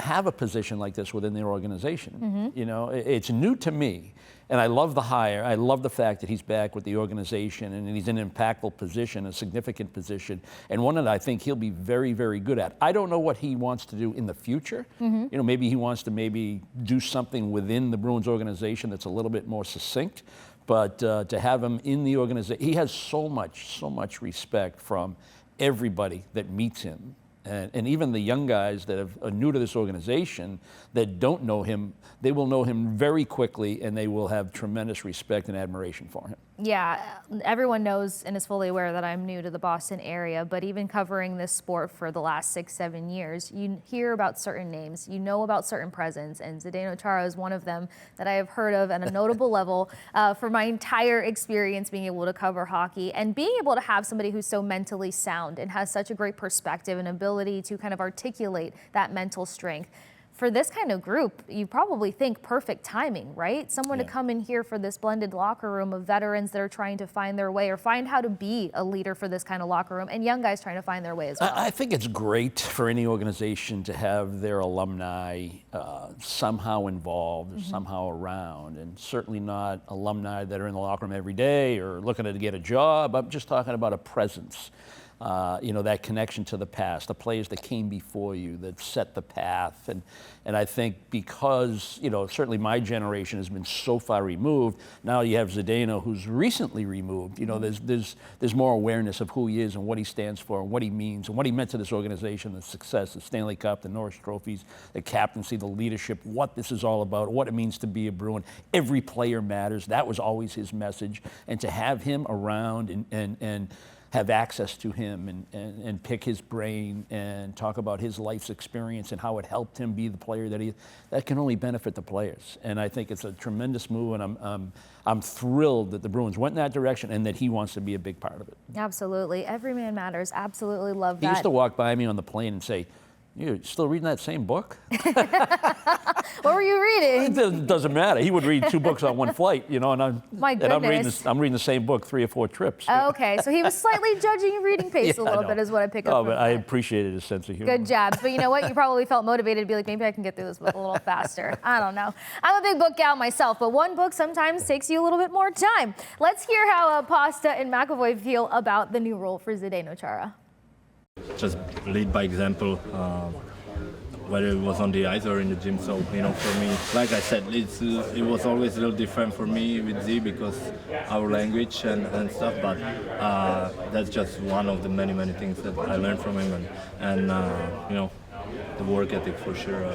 have a position like this within their organization. It's new to me, and I love the hire. I love the fact that he's back with the organization and he's in an impactful position, a significant position, and one that I think he'll be very, very good at. I don't know what he wants to do in the future. Maybe he wants to do something within the Bruins organization that's a little bit more succinct, but to have him in the organization, he has so much respect from everybody that meets him. And even the young guys that are new to this organization that don't know him, they will know him very quickly, and they will have tremendous respect and admiration for him. Yeah, everyone knows and is fully aware that I'm new to the Boston area, but even covering this sport for the last 6-7 years, you hear about certain names, you know about certain presence, and Zdeno Chara is one of them that I have heard of at a notable level for my entire experience being able to cover hockey, and being able to have somebody who's so mentally sound and has such a great perspective and ability to kind of articulate that mental strength. For this kind of group, you probably think perfect timing, right? Someone to come in here for this blended locker room of veterans that are trying to find their way or find how to be a leader for this kind of locker room, and young guys trying to find their way as well. I think it's great for any organization to have their alumni somehow involved or somehow around, and certainly not alumni that are in the locker room every day or looking to get a job. I'm just talking about a presence. That connection to the past, the players that came before you, that set the path. And I think because, certainly my generation has been so far removed, now you have Zdeno who's recently removed. There's more awareness of who he is and what he stands for and what he means and what he meant to this organization, the success, the Stanley Cup, the Norris trophies, the captaincy, the leadership, what this is all about, what it means to be a Bruin. Every player matters. That was always his message. And to have him around and have access to him and pick his brain and talk about his life's experience and how it helped him be the player that can only benefit the players. And I think it's a tremendous move, and I'm thrilled that the Bruins went in that direction and that he wants to be a big part of it. Absolutely. Every man matters. Absolutely love that. He used to walk by me on the plane and say, You're still reading that same book? What were you reading? It doesn't matter. He would read 2 books on one flight, you know, and I'm reading the same book 3 or 4 trips. Oh, okay, so he was slightly judging your reading pace a little bit, is what I pick up Oh, from but I that. appreciated his sense of humor. Good job. But you know what? You probably felt motivated to be like, maybe I can get through this book a little faster. I don't know. I'm a big book gal myself, but one book sometimes takes you a little bit more time. Let's hear how Pasta and McAvoy feel about the new role for Zdeno Chara. Just lead by example, whether it was on the ice or in the gym. So, you know, for me, like I said, it was always a little different for me with Z because our language and stuff, but that's just one of the many things that I learned from him. And you know, the work ethic for sure,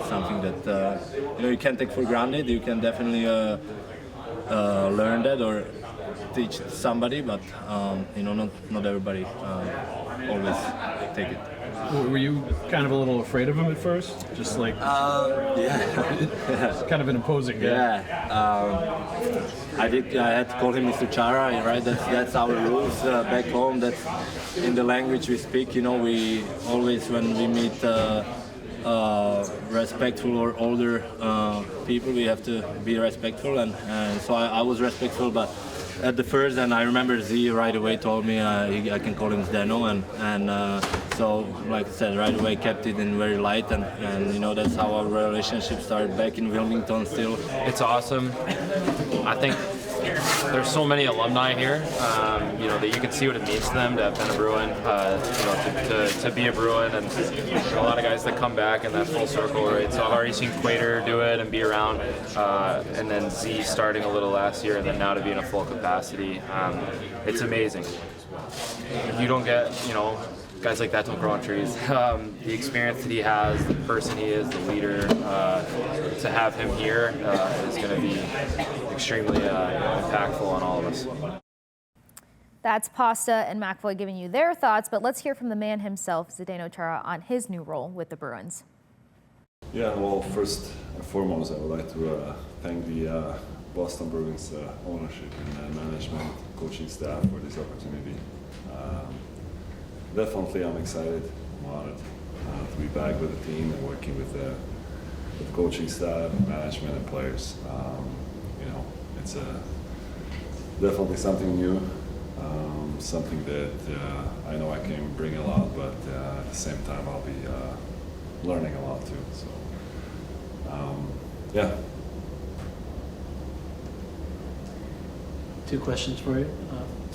something that, you know, you can't take for granted. You can definitely learn that or teach somebody, but you know, not everybody always take it. Were you kind of a little afraid of him at first? Just like, yeah, it's kind of an imposing guy. Yeah, I had to call him Mr. Chara, right? That's our rules back home. That's in the language we speak. You know, we always, when we meet respectful or older people, we have to be respectful, and so I was respectful, but at the first, and I remember Z right away told me I can call him Zdeno, and so, like I said, right away kept it in very light, and you know, that's how our relationship started back in Wilmington still. It's awesome. I think there's so many alumni here, you know, that you can see what it means to them to have been a Bruin, you know, to be a Bruin, and a lot of guys that come back in that full circle, right? So I've already seen Quater do it and be around, and then Z starting a little last year, and then now to be in a full capacity. It's amazing. You don't get, you know, guys like that don't grow on trees. The experience that he has, the person he is, the leader, to have him here is going to be extremely impactful on all of us. That's Pasta and McAvoy giving you their thoughts, but let's hear from the man himself, Zdeno Chara, on his new role with the Bruins. Yeah, well, first and foremost, I would like to thank the Boston Bruins ownership and management, coaching staff for this opportunity. Definitely, I'm excited. I'm honored to be back with the team and working with the coaching staff, management, and players. You know, it's definitely something new, something that I know I can bring a lot, but at the same time, I'll be learning a lot too. So, yeah. 2 questions for you.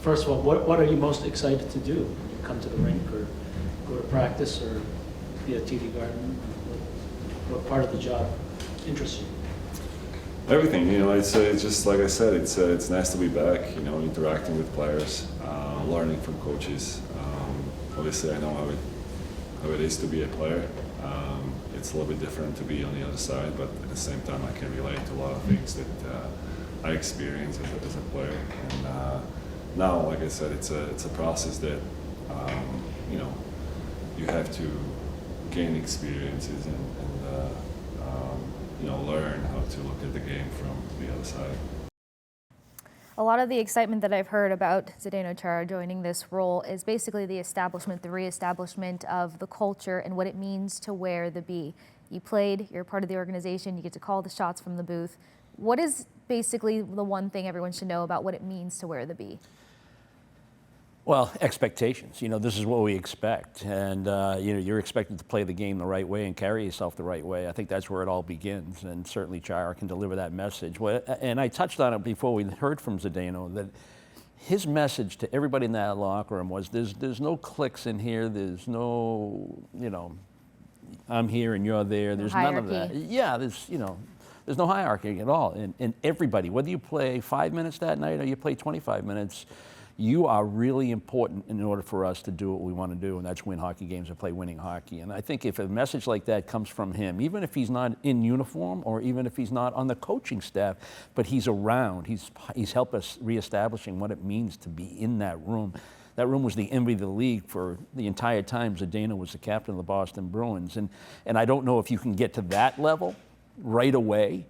First of all, what are you most excited to do? Come to the rink or go to practice or be at TD Garden? What part of the job interests you? Everything, you know, it's just like I said, it's nice to be back, you know, interacting with players, learning from coaches. Obviously, I know how it is to be a player. It's a little bit different to be on the other side, but at the same time, I can relate to a lot of things that I experience as a player. And now, like I said, it's a process that you know, you have to gain experiences and you know, learn how to look at the game from the other side. A lot of the excitement that I've heard about Zdeno Chara joining this role is basically the establishment, the reestablishment of the culture and what it means to wear the B. You played, you're part of the organization, you get to call the shots from the booth. What is basically the one thing everyone should know about what it means to wear the B? Well, expectations. You know, this is what we expect, and you know, you're expected to play the game the right way and carry yourself the right way. I think that's where it all begins, and certainly Chara can deliver that message. And I touched on it before we heard from Zdeno, that his message to everybody in that locker room was, there's no cliques in here. There's no, you know, I'm here and you're there. There's none of that. Yeah, there's, you know, there's no hierarchy at all. And everybody, whether you play 5 minutes that night or you play 25 minutes, you are really important in order for us to do what we want to do, and that's win hockey games and play winning hockey. And I think if a message like that comes from him, even if he's not in uniform or even if he's not on the coaching staff, but he's around, he's helped us reestablishing what it means to be in that room. That room was the envy of the league for the entire time Zdeno was the captain of the Boston Bruins. And I don't know if you can get to that level right away,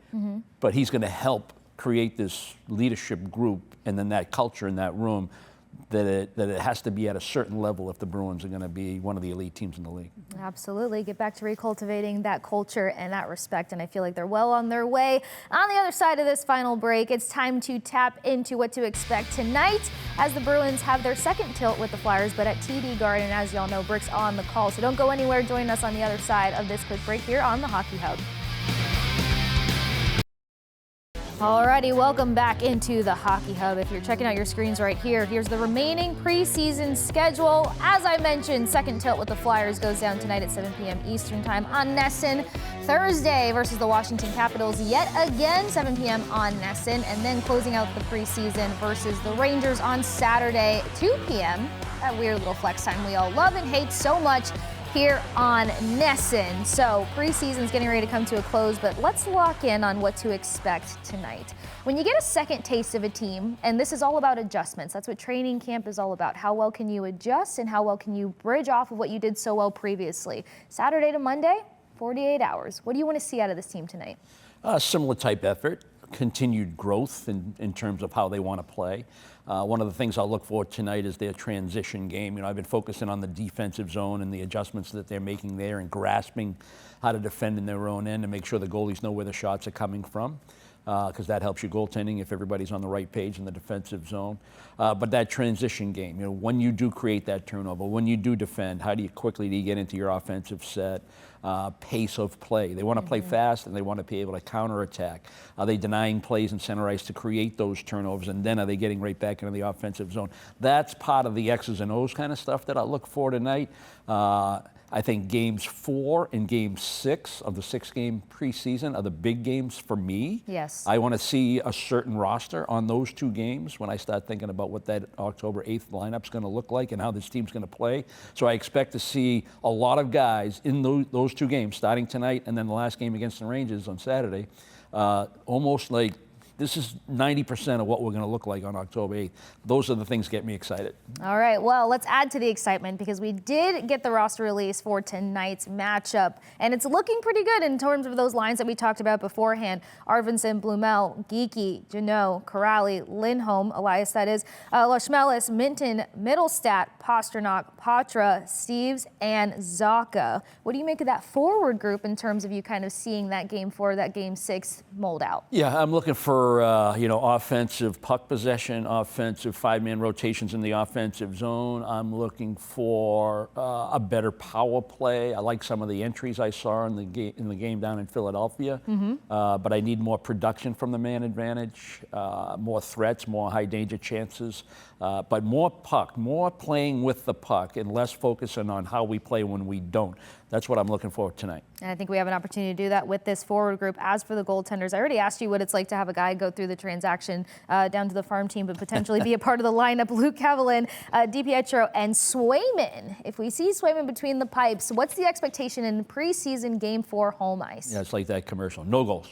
but he's going to help create this leadership group and then that culture in that room that it has to be at a certain level if the Bruins are going to be one of the elite teams in the league. Absolutely. Get back to recultivating that culture and that respect, and I feel like they're well on their way. On the other side of this final break, it's time to tap into what to expect tonight as the Bruins have their second tilt with the Flyers, but at TD Garden. As y'all know, Brick's on the call, so don't go anywhere. Join us on the other side of this quick break here on the Hockey Hub. Alrighty, welcome back into the Hockey Hub. If you're checking out your screens right here, here's the remaining preseason schedule. As I mentioned, second tilt with the Flyers goes down tonight at 7 p.m. Eastern Time on NESN. Thursday versus the Washington Capitals yet again, 7 p.m. on NESN. And then closing out the preseason versus the Rangers on Saturday, 2 p.m. That weird little flex time we all love and hate so much here on NESN. So preseason's getting ready to come to a close, but let's lock in on what to expect tonight. When you get a second taste of a team, and this is all about adjustments, that's what training camp is all about. How well can you adjust and how well can you bridge off of what you did so well previously? Saturday to Monday, 48 hours. What do you want to see out of this team tonight? Similar type effort, continued growth in terms of how they want to play. One of the things I'll look for tonight is their transition game. You know, I've been focusing on the defensive zone and the adjustments that they're making there and grasping how to defend in their own end and make sure the goalies know where the shots are coming from, because that helps your goaltending if everybody's on the right page in the defensive zone. But that transition game, you know, when you do create that turnover, when you do defend, how do you get into your offensive set? Pace of play. They want to play fast and they want to be able to counterattack. Are they denying plays in center ice to create those turnovers, and then are they getting right back into the offensive zone? That's part of the X's and O's kind of stuff that I look for tonight. I think games 4 and game 6 of the 6-game preseason are the big games for me. Yes. I want to see a certain roster on those 2 games when I start thinking about what that October 8th lineup's going to look like and how this team's going to play. So I expect to see a lot of guys in those 2 games, starting tonight and then the last game against the Rangers on Saturday, almost like this is 90% of what we're going to look like on October 8th. Those are the things that get me excited. All right, well, let's add to the excitement because we did get the roster release for tonight's matchup, and it's looking pretty good in terms of those lines that we talked about beforehand. Arvidsson, Blumel, Geekie, Zdeno, Chara, Lindholm, Elias, that is, Lashmelis, Minton, Middlestat, Pasternak, Patra, Steves, and Zaka. What do you make of that forward group in terms of you kind of seeing that game 4, that game 6 mold out? Yeah, I'm looking for offensive puck possession, offensive 5-man rotations in the offensive zone. I'm looking for a better power play. I like some of the entries I saw in the game down in Philadelphia, but I need more production from the man advantage, more threats, more high danger chances, but more puck, more playing with the puck, and less focusing on how we play when we don't. That's what I'm looking for tonight. And I think we have an opportunity to do that with this forward group. As for the goaltenders, I already asked you what it's like to have a guy go through the transaction down to the farm team, but potentially be a part of the lineup. Luke Kavalin, DiPietro, and Swayman. If we see Swayman between the pipes, what's the expectation in preseason game 4 home ice? Yeah, it's like that commercial. No goals.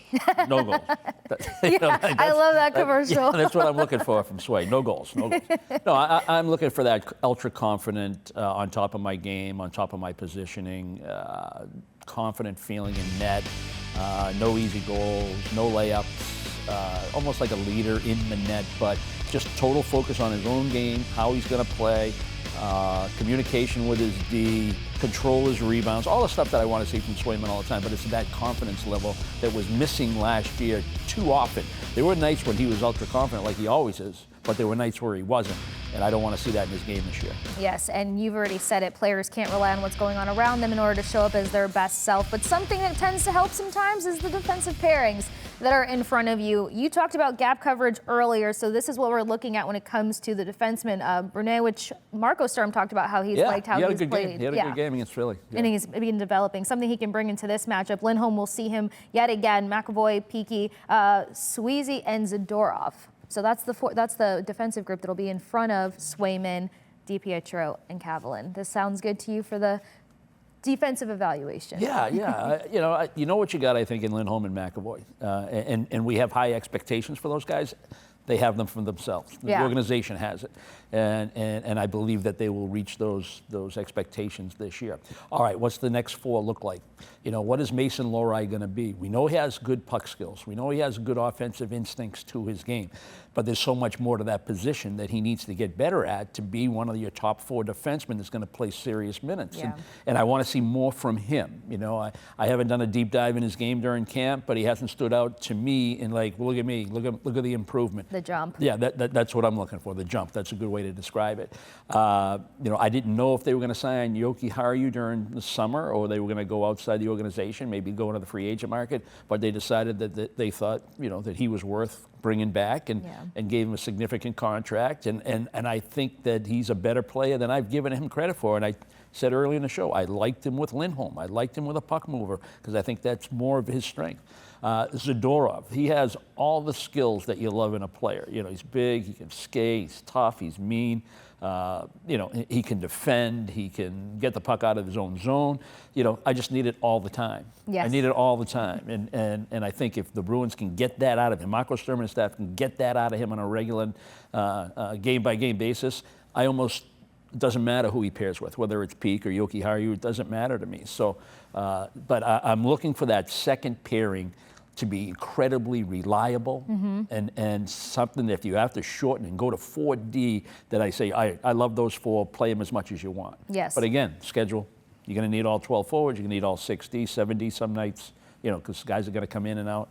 No goals. I love that commercial. That's what I'm looking for from Sway. No goals. No goals. No, I'm looking for that ultra confident, on top of my game, on top of my positioning, confident feeling in net, no easy goals, no layups, almost like a leader in the net, but just total focus on his own game, how he's going to play, communication with his D, control his rebounds, all the stuff that I want to see from Swayman all the time, but it's that confidence level that was missing last year too often. There were nights when he was ultra confident like he always is, but there were nights where he wasn't, and I don't want to see that in his game this year. Yes, and you've already said it. Players can't rely on what's going on around them in order to show up as their best self, but something that tends to help sometimes is the defensive pairings that are in front of you. You talked about gap coverage earlier, so this is what we're looking at when it comes to the defenseman. Brune, which Marco Sturm talked about how he's liked how he's played. He had a good game against Philly. And he's been developing, something he can bring into this matchup. Lindholm will see him yet again, McAvoy, Peaky, Sweezy, and Zadorov. So that's the defensive group that'll be in front of Swayman, DiPietro, and Kavalin. This sounds good to you for the defensive evaluation? Yeah. You know what you got, I think, in Lindholm and McAvoy. And we have high expectations for those guys. They have them from themselves. The organization has it. And I believe that they will reach those expectations this year. All right, what's the next 4 look like? What is Mason Lohrei going to be? We know he has good puck skills. We know he has good offensive instincts to his game. but there's so much more to that position that he needs to get better at to be one of your top 4 defensemen that's going to play serious minutes. Yeah. And I want to see more from him. You know, I haven't done a deep dive in his game during camp, but he hasn't stood out to me in like, look at me, look at the improvement. The jump. Yeah, that's what I'm looking for, the jump. That's a good way to describe it. You know, I didn't know if they were going to sign Yoki Haru during the summer or they were going to go outside the organization, maybe go into the free agent market, but they decided that they thought, you know, that he was worth bringing back and gave him a significant contract. And I think that he's a better player than I've given him credit for. And I said earlier in the show, I liked him with Lindholm. I liked him with a puck mover because I think that's more of his strength. Zadorov, he has all the skills that you love in a player. You know, he's big, he can skate, he's tough, he's mean. You know, he can defend, he can get the puck out of his own zone. You know, I just need it all the time. Yes. I need it all the time. And I think if the Bruins can get that out of him, Marco Sturm and staff can get that out of him on a regular game-by-game basis, it doesn't matter who he pairs with, whether it's Peak or Yoki Haru, it doesn't matter to me. So, but I'm looking for that second pairing to be incredibly reliable and something that if you have to shorten and go to 4D, that I say, I love those 4, play them as much as you want. Yes. But again, schedule, you're going to need all 12 forwards, you're going to need all 6D, 7D some nights, you know, because guys are going to come in and out.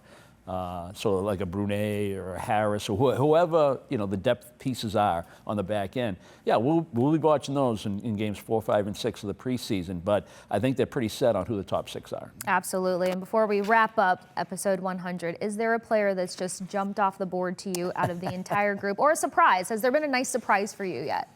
So like a Brunet or a Harris or whoever, you know, the depth pieces are on the back end. Yeah, we'll be watching those in games 4, 5, and 6 of the preseason, but I think they're pretty set on who the top 6 are. Absolutely. And before we wrap up episode 100, is there a player that's just jumped off the board to you out of the entire group, or a surprise? Has there been a nice surprise for you yet?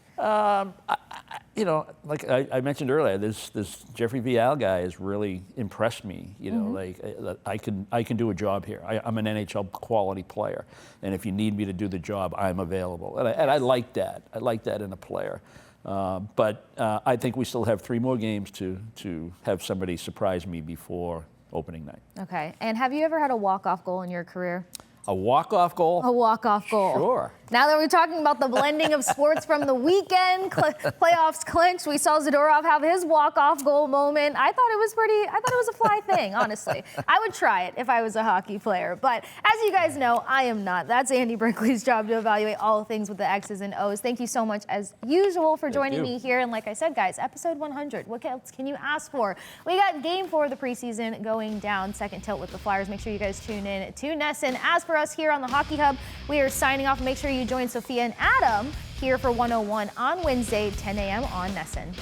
You know, like I mentioned earlier, this Jeffrey Vial guy has really impressed me. You know, like I can do a job here. I'm an NHL quality player, and if you need me to do the job, I'm available. And I like that. I like that in a player. But I think we still have 3 more games to have somebody surprise me before opening night. Okay. And have you ever had a walk-off goal in your career? A walk-off goal? A walk-off goal. Sure. Now that we're talking about the blending of sports from the weekend, playoffs clinched, we saw Zadorov have his walk-off goal moment. I thought it was a fly thing, honestly. I would try it if I was a hockey player. But as you guys know, I am not. That's Andy Brickley's job to evaluate all things with the X's and O's. Thank you so much, as usual, for joining me here. And like I said, guys, episode 100, what else can you ask for? We got game 4 of the preseason going down, second tilt with the Flyers. Make sure you guys tune in to NESN. As for us here on the Hockey Hub, we are signing off. Make sure you join Sophia and Adam here for 101 on Wednesday, 10 a.m. on NESN.